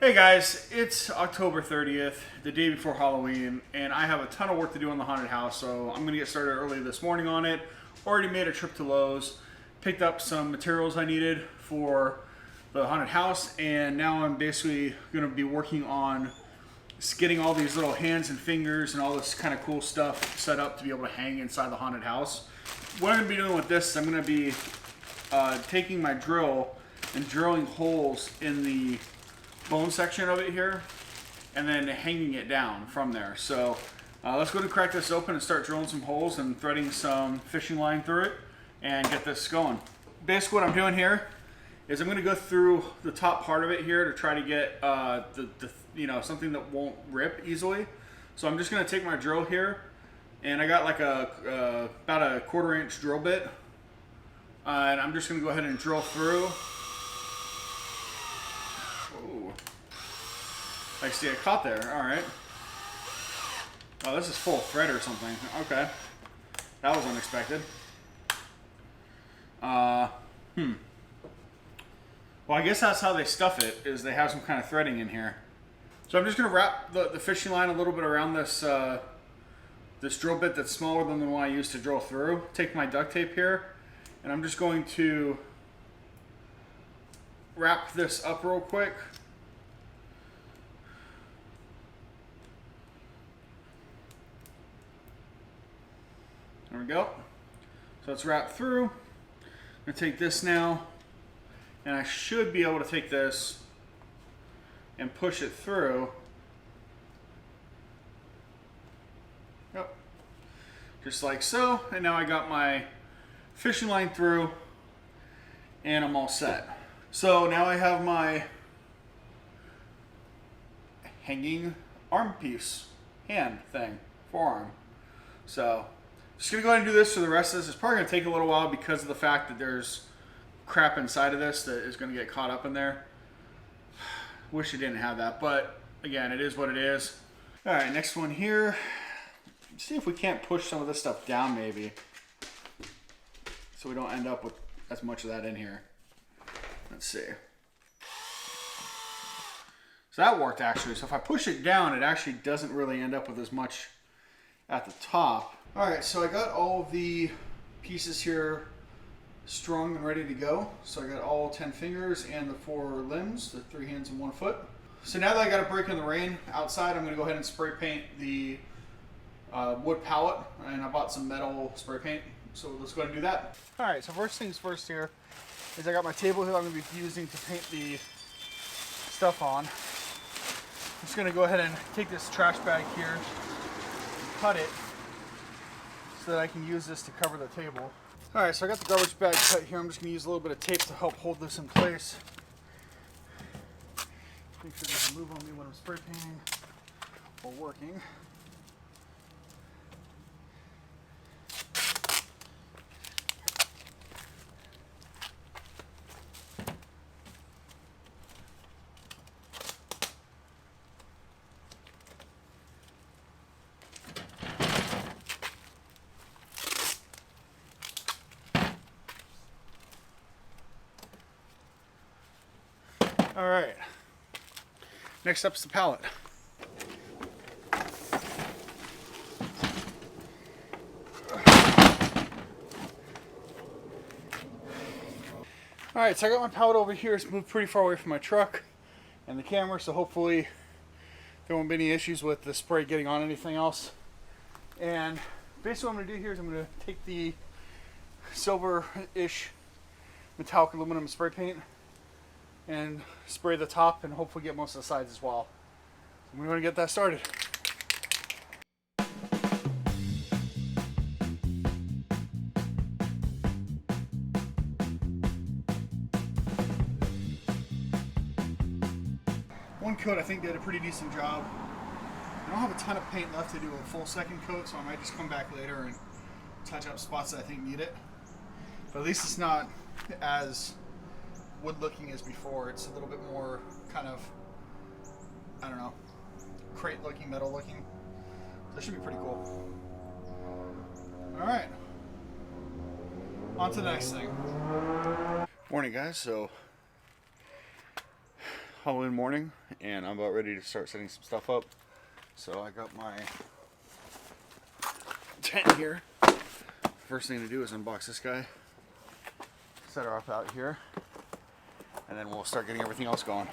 Hey guys, it's October 30th, the day before Halloween, and I have a ton of work to do on the haunted house, so I'm going to get started early this morning on it. Already made a trip to Lowe's, picked up some materials I needed for the haunted house, and now I'm basically going to be working on getting all these little hands and fingers and all this kind of cool stuff set up to be able to hang inside the haunted house. What I'm going to be doing with this is I'm going to be taking my drill and drilling holes in the bone section of it here and then hanging it down from there. So let's go ahead and crack this open and start drilling some holes and threading some fishing line through it and get this going. Basically what I'm doing here is I'm going to go through the top part of it here to try to get something that won't rip easily. So I'm just going to take my drill here, and I got like about a 1/4 inch drill bit, and I'm just going to go ahead and drill through. I see, I caught there. All right. Oh, this is full thread or something. Okay, that was unexpected. Well, I guess that's how they stuff it. Is they have some kind of threading in here. So I'm just gonna wrap the fishing line a little bit around this this drill bit that's smaller than the one I used to drill through. Take my duct tape here, and I'm just going to wrap this up real quick. There we go. So it's wrapped through. I'm going to take this now, and I should be able to take this and push it through. Yep. Just like so. And now I got my fishing line through, and I'm all set. So now I have my hanging arm piece, hand thing, forearm. So just gonna go ahead and do this for the rest of this. It's probably gonna take a little while because of the fact that there's crap inside of this that is gonna get caught up in there. Wish it didn't have that, but again, it is what it is. All right, next one here. Let's see if we can't push some of this stuff down maybe, so we don't end up with as much of that in here. Let's see. So that worked actually. So if I push it down, it actually doesn't really end up with as much at the top. All right, so I got all of the pieces here strung and ready to go. So I got all 10 fingers and the 4 limbs, the 3 hands and 1 foot. So now that I got a break in the rain outside, I'm gonna go ahead and spray paint the wood pallet, and I bought some metal spray paint. So let's go ahead and do that. All right, so first things first here is I got my table here I'm gonna be using to paint the stuff on. I'm just gonna go ahead and take this trash bag here, cut it, so that I can use this to cover the table. All right, so I got the garbage bag cut here. I'm just gonna use a little bit of tape to help hold this in place. Make sure it doesn't move on me when I'm spray painting or working. All right, next up is the pallet. All right, so I got my pallet over here. It's moved pretty far away from my truck and the camera, so hopefully there won't be any issues with the spray getting on anything else. And basically what I'm gonna do here is I'm gonna take the silver-ish metallic aluminum spray paint and spray the top and hopefully get most of the sides as well. So we're going to get that started. One coat I think did a pretty decent job. I don't have a ton of paint left to do a full second coat, so I might just come back later and touch up spots that I think need it. But at least it's not as wood looking as before. It's a little bit more kind of, I don't know, crate looking, metal looking. So that should be pretty cool. All right, on to the next thing. Morning guys, so Halloween morning, and I'm about ready to start setting some stuff up. So I got my tent here. First thing to do is unbox this guy, set her up out here, and then we'll start getting everything else going.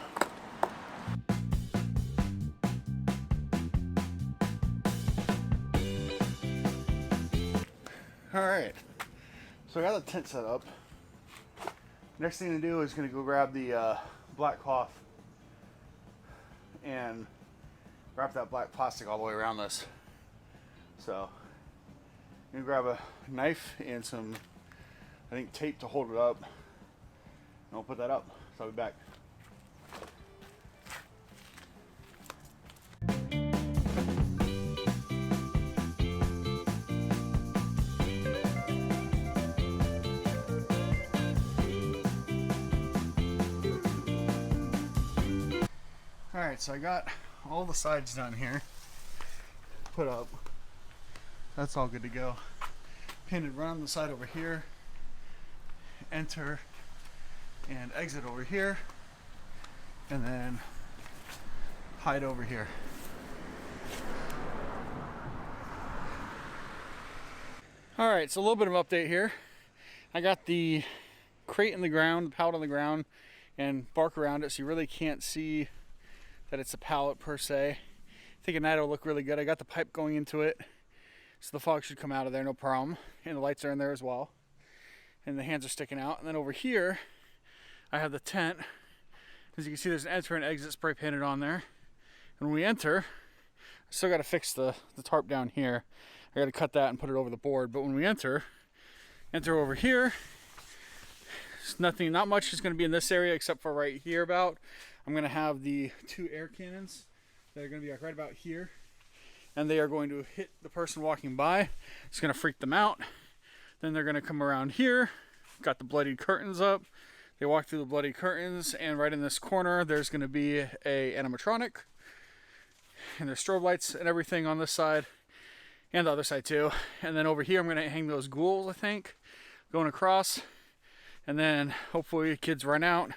Alright, so I got the tent set up. Next thing to do is going to go grab the black cloth and wrap that black plastic all the way around this. So I'm going to grab a knife and some, I think, tape to hold it up, and I'll put that up. So I'll be back. Alright, so I got all the sides done here, put up. That's all good to go. Painted right on the side over here. Enter and exit over here. And then hide over here. Alright, so a little bit of update here. I got the crate in the ground, pallet on the ground, and bark around it so you really can't see that it's a pallet per se. I think at night it'll look really good. I got the pipe going into it, so the fog should come out of there, no problem. And the lights are in there as well. And the hands are sticking out. And then over here, I have the tent. As you can see, there's an enter and exit spray painted on there. And when we enter, I still got to fix the tarp down here. I got to cut that and put it over the board. But when we enter over here, not much is going to be in this area except for right here about. I'm going to have the 2 air cannons that are going to be right about here, and they are going to hit the person walking by. It's going to freak them out. Then they're going to come around here, got the bloodied curtains up. They walk through the bloody curtains, and right in this corner there's going to be a animatronic, and there's strobe lights and everything on this side and the other side too. And then over here I'm going to hang those ghouls, I think, going across, and then hopefully kids run out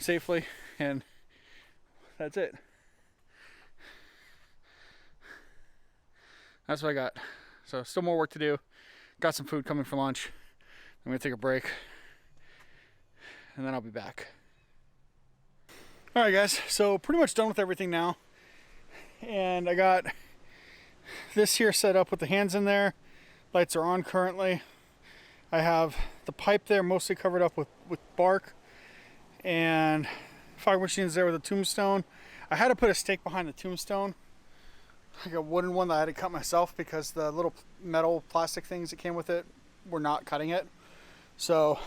safely. And that's it. That's what I got. So still more work to do. Got some food coming for lunch. I'm gonna take a break, and then I'll be back. All right, guys. So pretty much done with everything now. And I got this here set up with the hands in there. Lights are on currently. I have the pipe there mostly covered up with bark, and fog machine's there with a tombstone. I had to put a stake behind the tombstone, like a wooden one that I had to cut myself because the little metal plastic things that came with it were not cutting it. So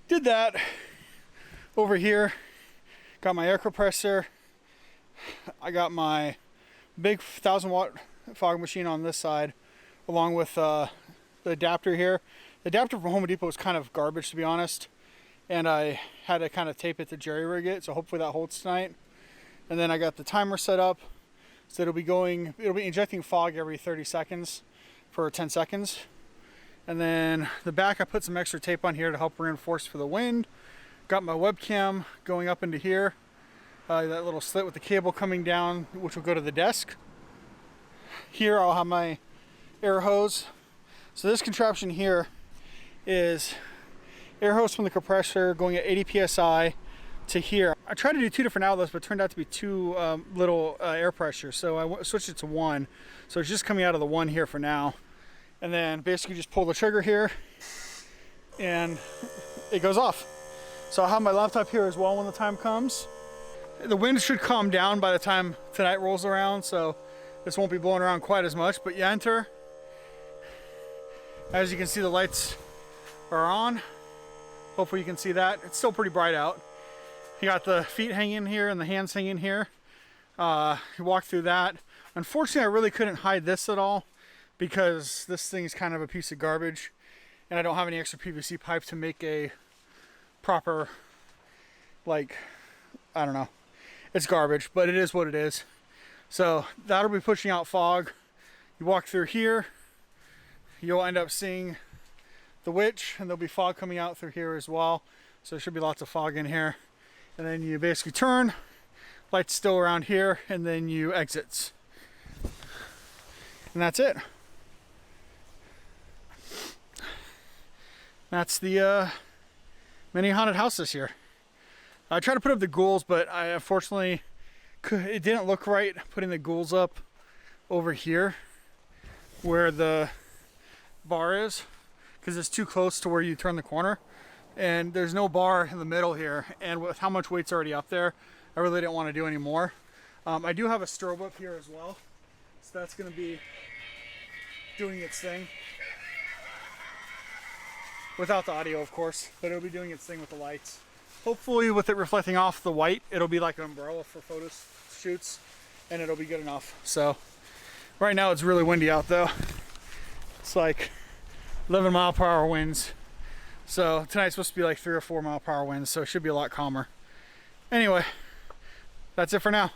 did that. Over here, got my air compressor. I got my big 1,000-watt fog machine on this side, along with the adapter here. The adapter from Home Depot was kind of garbage, to be honest, and I had to kind of tape it to jerry-rig it, so hopefully that holds tonight. And then I got the timer set up, so it'll be injecting fog every 30 seconds for 10 seconds. And then the back, I put some extra tape on here to help reinforce for the wind. Got my webcam going up into here, that little slit with the cable coming down, which will go to the desk. Here I'll have my air hose. So this contraption here is air hose from the compressor going at 80 psi to here. I tried to do 2 different outlets, but it turned out to be too little air pressure, so I switched it to 1. So it's just coming out of the 1 here for now. And then basically just pull the trigger here, and it goes off. So I'll have my laptop here as well when the time comes. The wind should calm down by the time tonight rolls around, so this won't be blowing around quite as much. But you enter. As you can see, the lights are on. Hopefully you can see that. It's still pretty bright out. You got the feet hanging here and the hands hanging here. You walk through that. Unfortunately, I really couldn't hide this at all because this thing is kind of a piece of garbage, and I don't have any extra PVC pipe to make a proper, like, I don't know. It's garbage, but it is what it is. So that'll be pushing out fog. You walk through here, you'll end up seeing the witch, and there'll be fog coming out through here as well. So there should be lots of fog in here. And then you basically turn, light's still around here, and then you exit. And that's it. That's the mini haunted house this year. I tried to put up the ghouls, but I unfortunately it didn't look right putting the ghouls up over here where the bar is, because it's too close to where you turn the corner, and there's no bar in the middle here, and with how much weight's already up there, I really didn't want to do any more. I do have a strobe up here as well, so that's going to be doing its thing without the audio, of course, but it'll be doing its thing with the lights. Hopefully with it reflecting off the white, it'll be like an umbrella for photo shoots, and it'll be good enough. So right now it's really windy out though. It's like 11-mile-per-hour winds. So tonight's supposed to be like 3 or 4-mile-per-hour winds, so it should be a lot calmer. Anyway, that's it for now.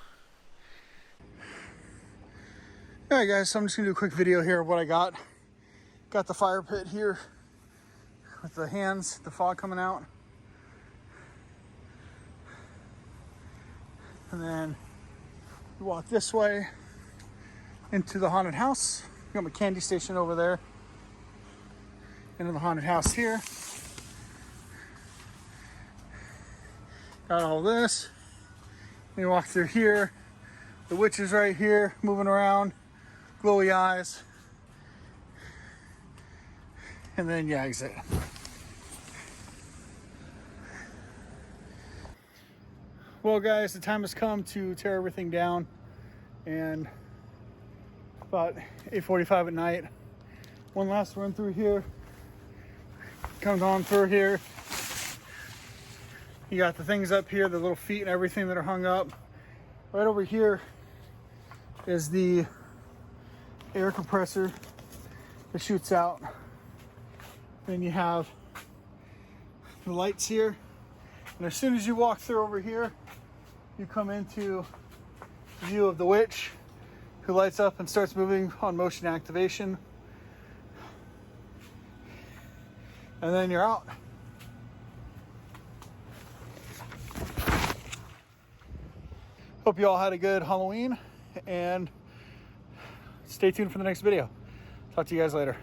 Alright guys, so I'm just gonna do a quick video here of what I got. Got the fire pit here with the hands, the fog coming out. And then you walk this way into the haunted house. Got my candy station over there. Into the haunted house here. Got all this. Then you walk through here. The witch is right here, moving around, glowy eyes. And then you exit. Well guys, the time has come to tear everything down, and about 8:45 at night, one last run through here, comes on through here. You got the things up here, the little feet and everything that are hung up. Right over here is the air compressor that shoots out. Then you have the lights here, and as soon as you walk through over here, you come into view of the witch, who lights up and starts moving on motion activation. And then you're out. Hope you all had a good Halloween, and stay tuned for the next video. Talk to you guys later.